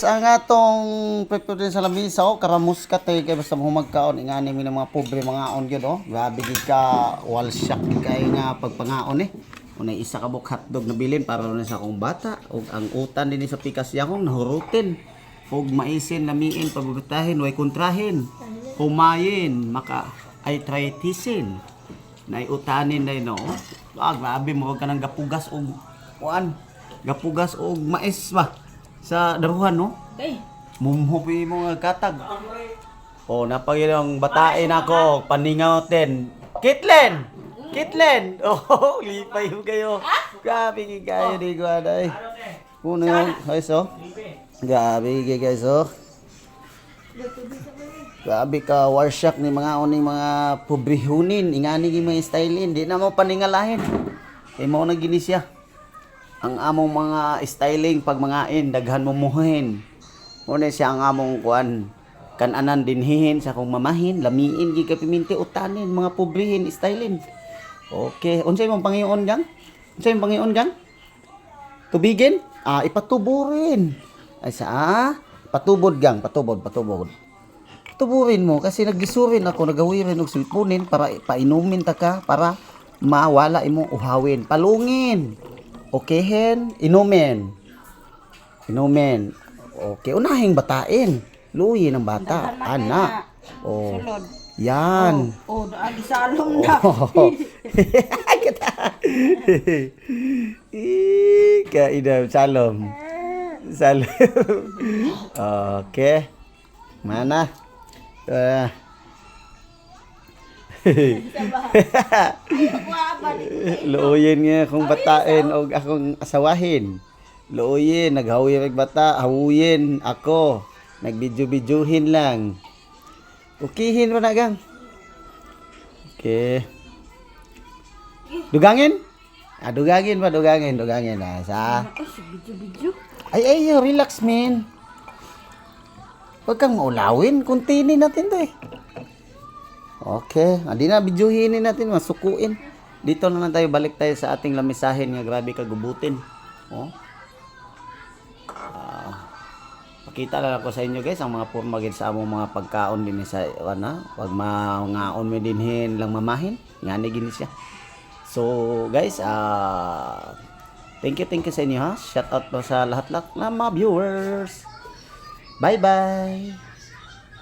Ang atong prepare sa lamisa o karamos ka tay kay basta mo magkaon ingani mi ng mga pobre mga on gyud oh. Grabe gid ka wall shock kay nga pagpangaon eh. Unay isa ka buk hotdog na bilin para ron sa akong bata ug ang utan dinhi sa pikas yakong nahurutin. Ug maisin lamiin pabubutahin way kontrahin. Humayin maka ay tritisin. Nay utanin day no. Grabe mo ka nang gapugas og kuan. Gapugas og mais ba? Sa daruhan no? Okay. Mumhupi mo nga katag. Oh, napagilong batain ako, paningaw-ten. Kitlen! Kitlen! Oh, lipay mo kayo. Grabe kayo di ko aday. Puno yung guys oh. Grabe guys oh. Grabe ka warsyak ni mga uning mga pobrihunin. Ingani gi mga stylein. Di na mo paningalahin. Kay mo na gini siya. Ang among mga styling pag mangain daghan mo muhin. Muna siya ang among kuan kananan dinhihin sa akong mamahin lamiin gi ka piminti utanin mga pobrihin styling. Okay, unsay mong pangion gang? Unsay mong pangion gang? Tubigin? Ipatuburin. Ay sa patubod gang, patubod. Tuburin mo kasi nagisurin ako nagawirin og sulpunin para painumin ta ka para mawala imong uhawin. Palungin. Okeyhen, inumin. Okay, unahing batain. Luyin ng bata, anak. Oh. Sulod. Yan. Daan salom na. Kaidam salom. Okay. Mana? Luoyin nga akong batain o akong asawahin. Luoyin, naghawi bata, hawuyin ako. Nagbidyo-bidyohin lang. Ukihin mo na gang. Okay. Dugangin? Dugangin. Sa. Bidyo. Ay, relax man. Huwag kang maulawin. Kuntinin natin to eh. Okay, hindi na bidyuhin natin, masukuin. Dito na lang tayo, balik tayo sa ating lamisahin nga grabe kagubutin. Oh. Pakita lang ako sa inyo guys, ang mga porma gid sa among mga pagkaon din sa pag mangaon mo dinhin lang mamahin, ngani gini siya. So guys, thank you sa inyo ha. Shout out po sa lahat-lahat na mga viewers. Bye-bye.